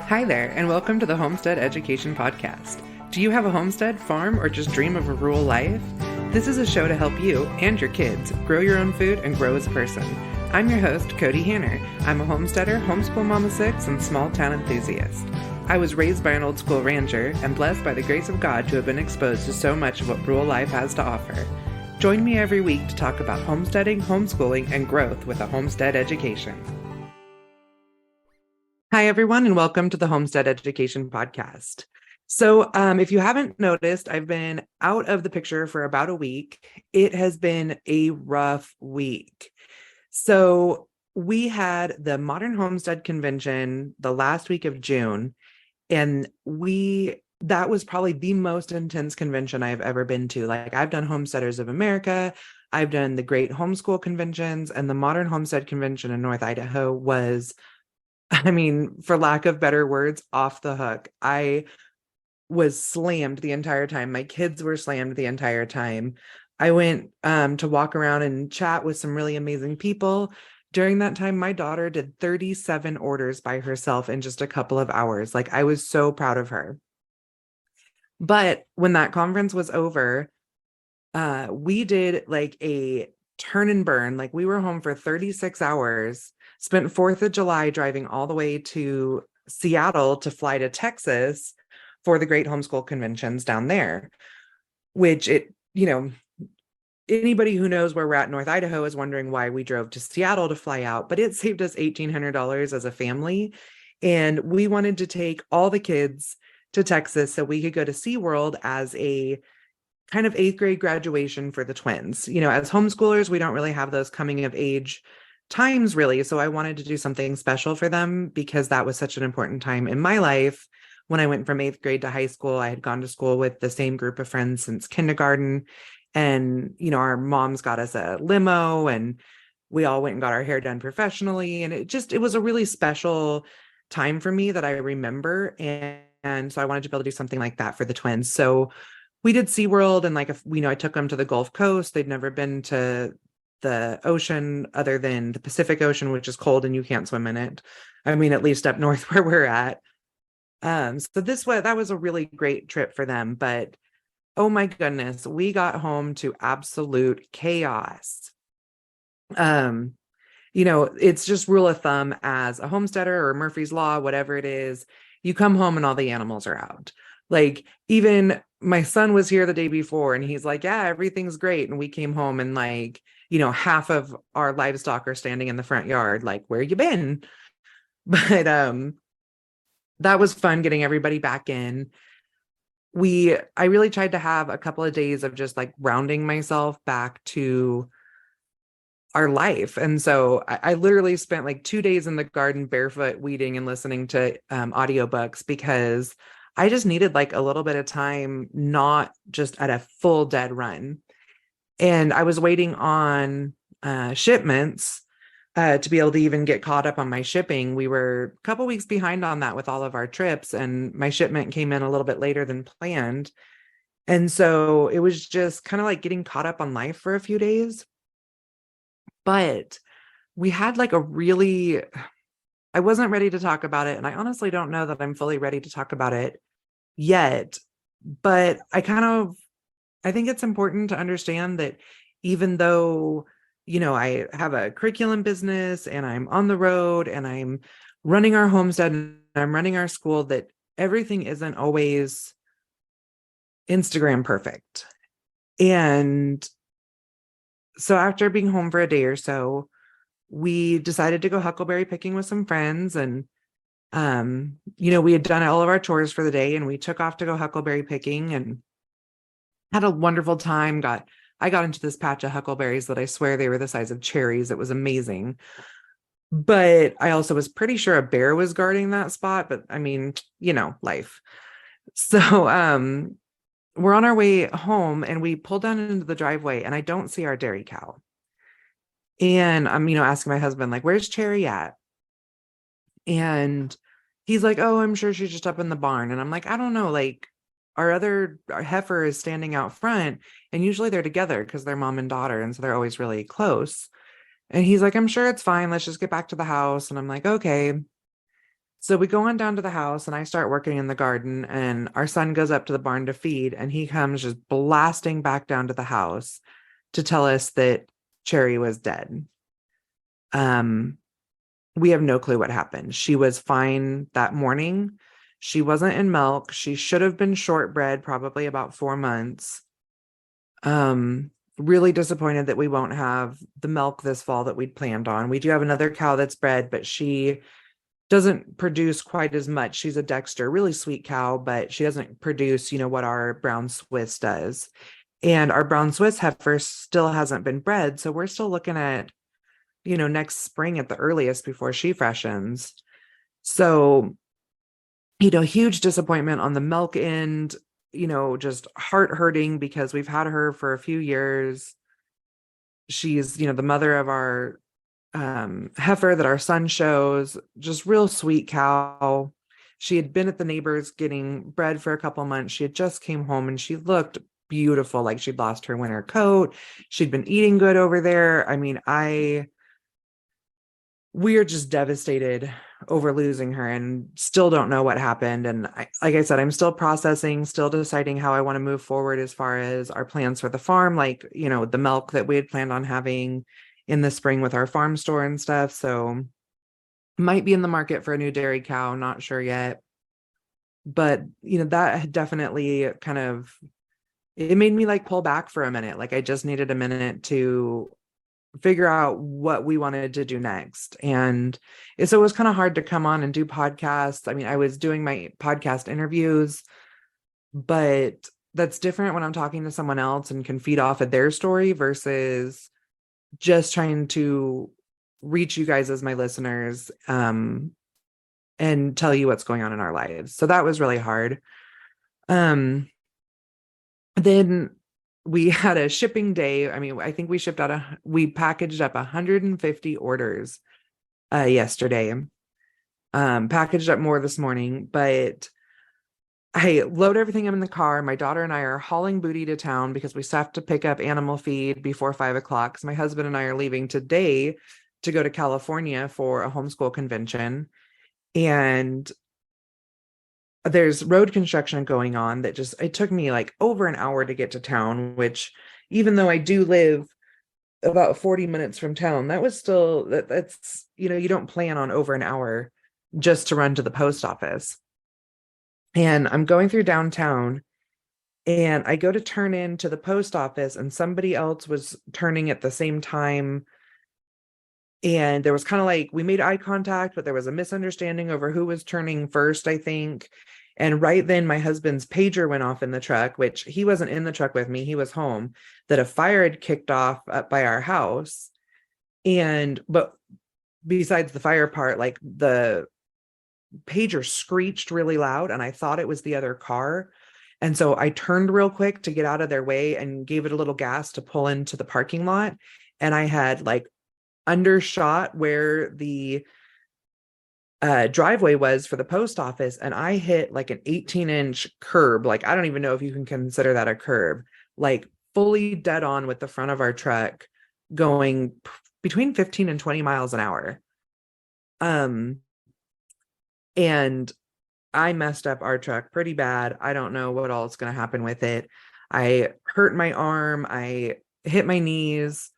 Hi there, and welcome to the Homestead Education Podcast. Do you have a homestead, farm, or just dream of a rural life? This is a show to help you and your kids grow your own food and grow as a person. I'm your host, Kody Hanner. I'm a homesteader, homeschool mama 6, and small town enthusiast. I was raised by an old school rancher and blessed by the grace of God to have been exposed to so much of what rural life has to offer. Join me every week to talk about homesteading, homeschooling, and growth with a homestead education. Hi, everyone, and welcome to the Homestead Education Podcast. So if you haven't noticed, I've been out of the picture for about a week. It has been a rough week. So we had the Modern Homestead Convention the last week of June, and that was probably the most intense convention I've ever been to. Like, I've done Homesteaders of America, I've done the Great Homeschool Conventions, and the Modern Homestead Convention in North Idaho was, for lack of better words, off the hook. I was slammed the entire time. My kids were slammed the entire time. I went to walk around and chat with some really amazing people. During that time, my daughter did 37 orders by herself in just a couple of hours. Like, I was so proud of her. But when that conference was over, we did like a turn and burn. Like, we were home for 36 hours, spent 4th of July driving all the way to Seattle to fly to Texas for the Great Homeschool Conventions down there, which anybody who knows where we're at in North Idaho is wondering why we drove to Seattle to fly out, but it saved us $1,800 as a family. And we wanted to take all the kids to Texas so we could go to SeaWorld as a kind of 8th grade graduation for the twins. As homeschoolers, we don't really have those coming of age times really. So I wanted to do something special for them because that was such an important time in my life. When I went from 8th grade to high school, I had gone to school with the same group of friends since kindergarten. And, our moms got us a limo and we all went and got our hair done professionally. And it was a really special time for me that I remember. And so I wanted to be able to do something like that for the twins. So we did SeaWorld, and I took them to the Gulf Coast. They'd never been to the ocean other than the Pacific Ocean, which is cold and you can't swim in it. At least up north where we're at. So that was a really great trip for them, but oh my goodness, we got home to absolute chaos. It's just rule of thumb as a homesteader or Murphy's Law, whatever it is, you come home and all the animals are out. Like, even my son was here the day before and he's like, yeah, everything's great. And we came home and half of our livestock are standing in the front yard. Like, where you been? But that was fun getting everybody back in. I really tried to have a couple of days of just like rounding myself back to our life. And so I literally spent like 2 days in the garden barefoot weeding and listening to audiobooks because I just needed like a little bit of time, not just at a full dead run. And I was waiting on shipments to be able to even get caught up on my shipping. We were a couple weeks behind on that with all of our trips, and my shipment came in a little bit later than planned. And so it was just kind of like getting caught up on life for a few days. But we had like I wasn't ready to talk about it. And I honestly don't know that I'm fully ready to talk about it yet. But I think it's important to understand that even though I have a curriculum business and I'm on the road and I'm running our homestead and I'm running our school, that everything isn't always Instagram perfect. And so after being home for a day or so, we decided to go huckleberry picking with some friends. And, we had done all of our chores for the day and we took off to go huckleberry picking and had a wonderful time. I got into this patch of huckleberries that I swear they were the size of cherries. It was amazing. But I also was pretty sure a bear was guarding that spot, but life. So we're on our way home and we pull down into the driveway and I don't see our dairy cow. And I'm, asking my husband, like, where's Cherry at? And he's like, oh, I'm sure she's just up in the barn. And I'm like, I don't know, like, our heifer is standing out front and usually they're together because they're mom and daughter. And so they're always really close. And he's like, I'm sure it's fine. Let's just get back to the house. And I'm like, okay. So we go on down to the house and I start working in the garden, and our son goes up to the barn to feed, and he comes just blasting back down to the house to tell us that Cherry was dead. Um, we have no clue what happened. She was fine that morning. She wasn't in milk. She should have been shortbred, probably about 4 months. Really disappointed that we won't have the milk this fall that we'd planned on. We do have another cow that's bred, but she doesn't produce quite as much. She's a Dexter, really sweet cow, but she doesn't produce, what our brown Swiss does. And our brown Swiss heifer still hasn't been bred. So we're still looking at, next spring at the earliest before she freshens. So, huge disappointment on the milk end, just heart hurting because we've had her for a few years. She's, the mother of our heifer that our son shows, just real sweet cow. She had been at the neighbors getting bred for a couple months. She had just came home and she looked beautiful, like she'd lost her winter coat. She'd been eating good over there. I mean, we are just devastated over losing her and still don't know what happened. And like I said, I'm still processing, still deciding how I want to move forward as far as our plans for the farm, like, the milk that we had planned on having in the spring with our farm store and stuff. So might be in the market for a new dairy cow, not sure yet. But, that definitely kind of, it made me like pull back for a minute. Like I just needed a minute to figure out what we wanted to do next. And so it was kind of hard to come on and do podcasts. I mean, I was doing my podcast interviews, but that's different when I'm talking to someone else and can feed off of their story versus just trying to reach you guys as my listeners, and tell you what's going on in our lives. So that was really hard. Then we had a shipping day. I mean, I think we packaged up 150 orders yesterday. Packaged up more this morning, but I load everything in the car. My daughter and I are hauling booty to town because we still have to pick up animal feed before 5:00. Because my husband and I are leaving today to go to California for a homeschool convention. And there's road construction going on that it took me like over an hour to get to town, which even though I do live about 40 minutes from town, that was still, that's, you don't plan on over an hour just to run to the post office. And I'm going through downtown and I go to turn into the post office and somebody else was turning at the same time. And there was kind of like, we made eye contact, but there was a misunderstanding over who was turning first, I think. And right then my husband's pager went off in the truck, which he wasn't in the truck with me. He was home, that a fire had kicked off up by our house. But besides the fire part, like the pager screeched really loud and I thought it was the other car. And so I turned real quick to get out of their way and gave it a little gas to pull into the parking lot. And I had like undershot where the driveway was for the post office, and I hit like an 18-inch curb. Like, I don't even know if you can consider that a curb, like fully dead on with the front of our truck going between 15 and 20 miles an hour. And I messed up our truck pretty bad. I don't know what all is going to happen with it. I hurt my arm. I hit my knees.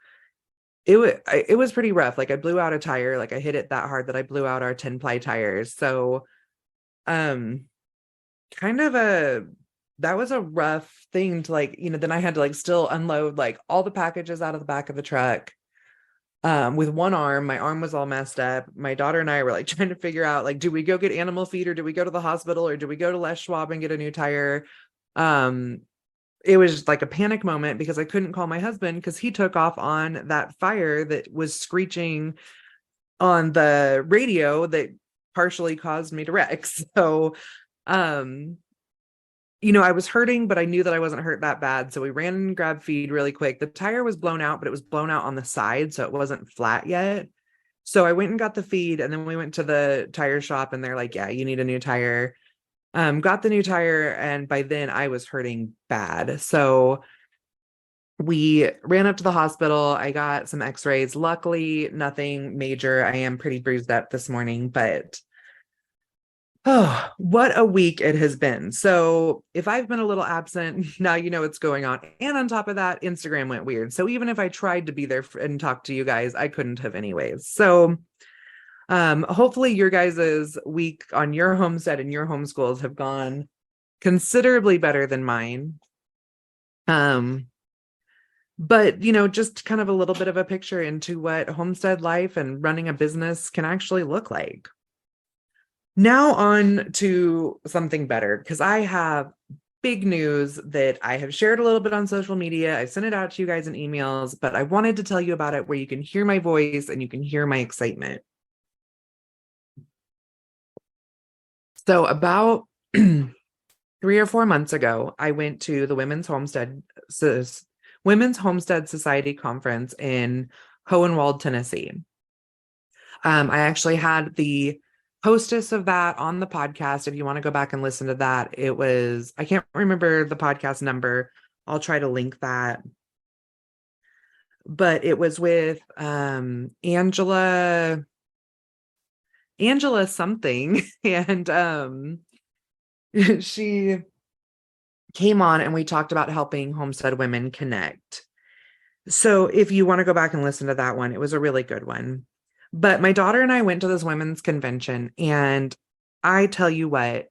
It was pretty rough. Like I blew out a tire. Like I hit it that hard that I blew out our 10-ply tires. So, kind of that was a rough thing to like, then I had to like still unload like all the packages out of the back of the truck. With one arm, my arm was all messed up. My daughter and I were like trying to figure out, like, do we go get animal feed or do we go to the hospital or do we go to Les Schwab and get a new tire? It was like a panic moment because I couldn't call my husband because he took off on that fire that was screeching on the radio that partially caused me to wreck. So, I was hurting, but I knew that I wasn't hurt that bad. So we ran and grabbed feed really quick. The tire was blown out, but it was blown out on the side. So it wasn't flat yet. So I went and got the feed and then we went to the tire shop and they're like, yeah, you need a new tire. Got the new tire. And by then I was hurting bad. So we ran up to the hospital. I got some x-rays. Luckily, nothing major. I am pretty bruised up this morning, but Oh, what a week it has been. So, if I've been a little absent, now you know what's going on. And on top of that, Instagram went weird. So, even if I tried to be there and talk to you guys, I couldn't have anyways. So, hopefully your guys's week on your homestead and your homeschools have gone considerably better than mine. Um, but just kind of a little bit of a picture into what homestead life and running a business can actually look like. Now on to something better, because I have big news that I have shared a little bit on social media. I sent it out to you guys in emails, but I wanted to tell you about it where you can hear my voice and you can hear my excitement. So about 3 or 4 months ago, I went to the Women's Homestead Society conference in Hohenwald, Tennessee. I actually had the hostess of that on the podcast. If you want to go back and listen to that, I can't remember the podcast number. I'll try to link that. But it was with Angela something. And she came on and we talked about helping homestead women connect. So if you want to go back and listen to that one, it was a really good one. But my daughter and I went to this women's convention, and I tell you what,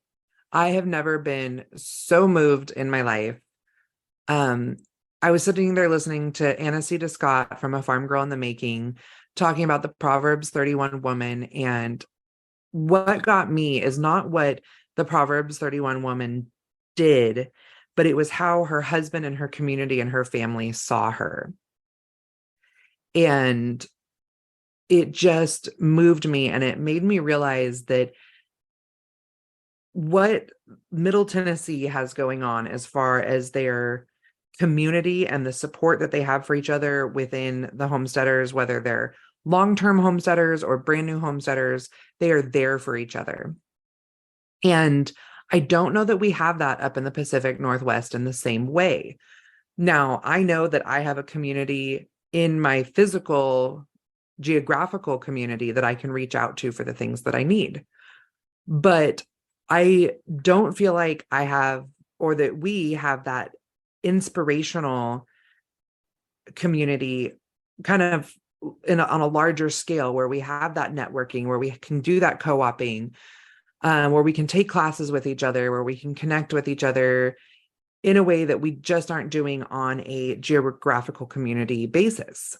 I have never been so moved in my life. I was sitting there listening to Anna C. Scott from A Farm Girl in the Making, talking about the Proverbs 31 woman. And what got me is not what the Proverbs 31 woman did, but it was how her husband and her community and her family saw her. And it just moved me, and it made me realize that what Middle Tennessee has going on as far as their community and the support that they have for each other within the homesteaders, whether they're long-term homesteaders or brand new homesteaders, they are there for each other. And I don't know that we have that up in the Pacific Northwest in the same way. Now, I know that I have a community in my physical geographical community that I can reach out to for the things that I need. But I don't feel like I have, or that we have, that inspirational community kind of on a larger scale, where we have that networking, where we can do that co-oping, where we can take classes with each other, where we can connect with each other in a way that we just aren't doing on a geographical community basis.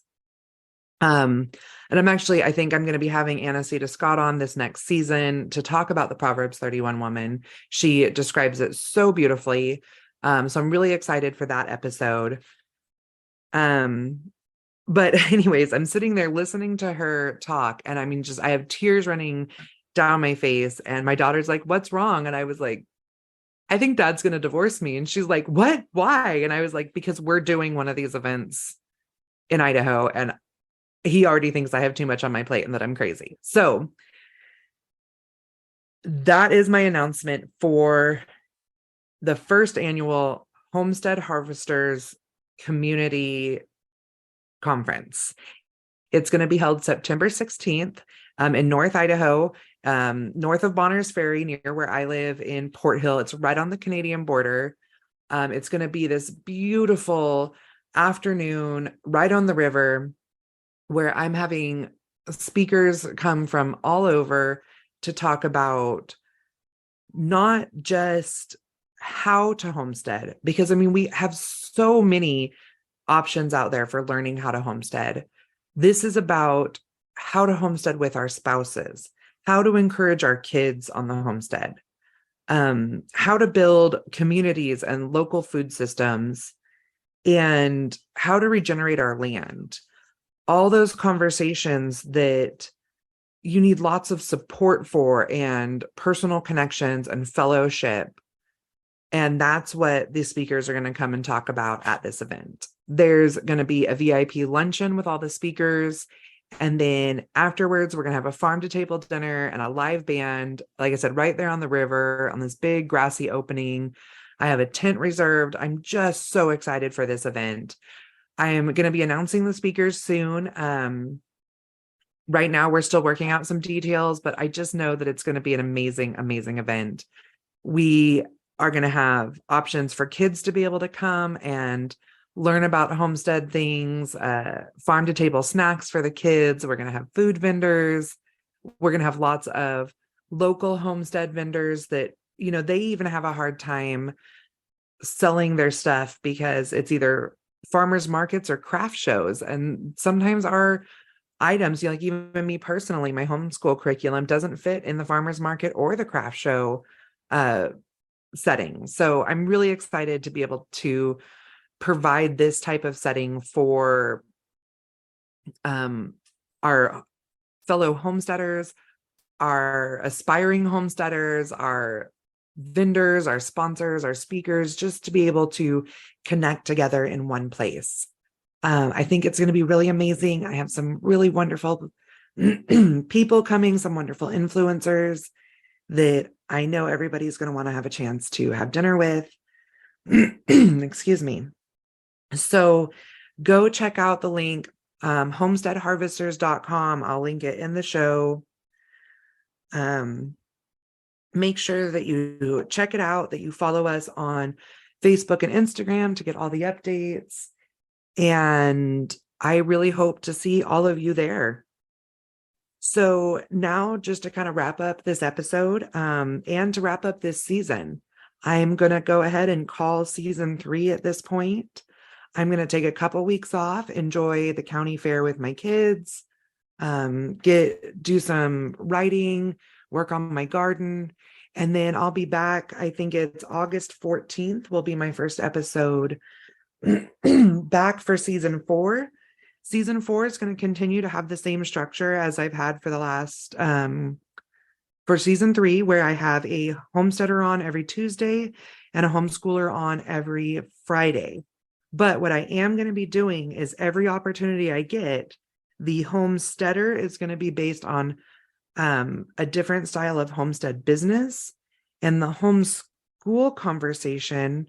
And I think I'm going to be having Anna C. Scott on this next season to talk about the Proverbs 31 woman. She describes it so beautifully. So I'm really excited for that episode. But anyways, I'm sitting there listening to her talk, and I have tears running down my face, and my daughter's like, "What's wrong?" And I was like, "I think Dad's going to divorce me." And she's like, "What? Why?" And I was like, "Because we're doing one of these events in Idaho, and he already thinks I have too much on my plate and that I'm crazy." So that is my announcement for the first annual Homestead Harvesters Community Conference. It's going to be held September 16th in North Idaho, north of Bonners Ferry, near where I live in Port Hill. It's right on the Canadian border. It's going to be this beautiful afternoon right on the river, where I'm having speakers come from all over to talk about not just how to homestead, because we have so many options out there for learning how to homestead. This is about how to homestead with our spouses, how to encourage our kids on the homestead, how to build communities and local food systems, and how to regenerate our land. All those conversations that you need lots of support for, and personal connections and fellowship. And that's what the speakers are going to come and talk about at this event. There's going to be a VIP luncheon with all the speakers. And then afterwards, we're going to have a farm to table dinner and a live band. Like I said, right there on the river on this big grassy opening. I have a tent reserved. I'm just so excited for this event. I am going to be announcing the speakers soon. Right now, we're still working out some details, but I just know that it's going to be an amazing, amazing event. We are going to have options for kids to be able to come and learn about homestead things, farm to table snacks for the kids. We're going to have food vendors. We're going to have lots of local homestead vendors that, they even have a hard time selling their stuff because it's either farmers markets or craft shows. And sometimes our items, like even me personally, my homeschool curriculum doesn't fit in the farmers market or the craft show setting. So I'm really excited to be able to provide this type of setting for our fellow homesteaders, our aspiring homesteaders, our vendors, our sponsors, our speakers, just to be able to connect together in one place. I think it's going to be really amazing. I have some really wonderful people coming, some wonderful influencers that I know everybody's going to want to have a chance to have dinner with. Excuse me. So go check out the link, homesteadharvesters.com. I'll link it in the show. Make sure that you check it out, that you follow us on Facebook and Instagram to get all the updates. And I really hope to see all of you there. So now, just to kind of wrap up this episode and to wrap up this season, I'm going to go ahead and call season 3 at this point. I'm going to take a couple weeks off, enjoy the county fair with my kids, do some writing, work on my garden, and then I'll be back. I think it's August 14th will be my first episode back for season 4. Season 4 is going to continue to have the same structure as I've had for the last for season 3, where I have a homesteader on every Tuesday and a homeschooler on every Friday. But what I am going to be doing is every opportunity I get, the homesteader is going to be based on a different style of homestead business, and the homeschool conversation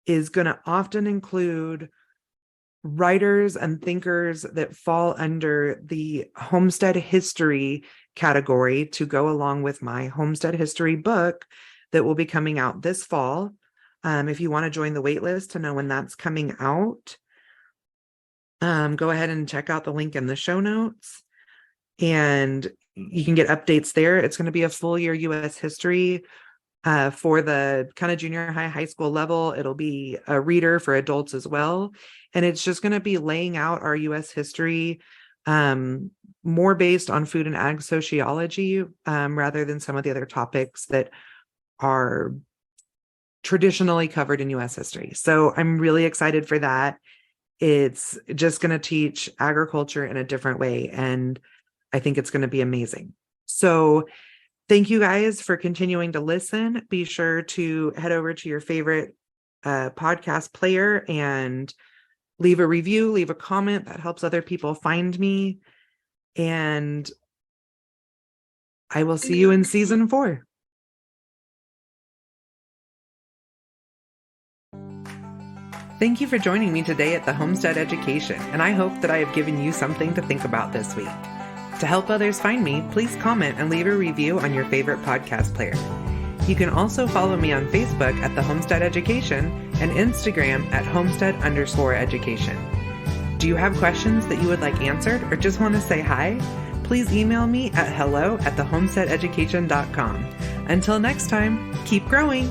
is going to often include writers and thinkers that fall under the homestead history category to go along with my homestead history book that will be coming out this fall. If you want to join the wait list to know when that's coming out, go ahead and check out the link in the show notes, and you can get updates there. It's going to be a full year U.S. history for the kind of junior high school level. It'll be a reader for adults as well. And it's just going to be laying out our U.S. history more based on food and ag sociology rather than some of the other topics that are traditionally covered in U.S. history. So I'm really excited for that. It's just going to teach agriculture in a different way, and I think it's going to be amazing. So thank you guys for continuing to listen. Be sure to head over to your favorite podcast player and leave a review, leave a comment. That helps other people find me. And I will see you in season 4. Thank you for joining me today at the Homestead Education, and I hope that I have given you something to think about this week. To help others find me, please comment and leave a review on your favorite podcast player. You can also follow me on Facebook at the Homestead Education and Instagram at Homestead_education. Do you have questions that you would like answered or just want to say hi? Please email me at hello@thehomesteadeducation.com. Until next time, keep growing.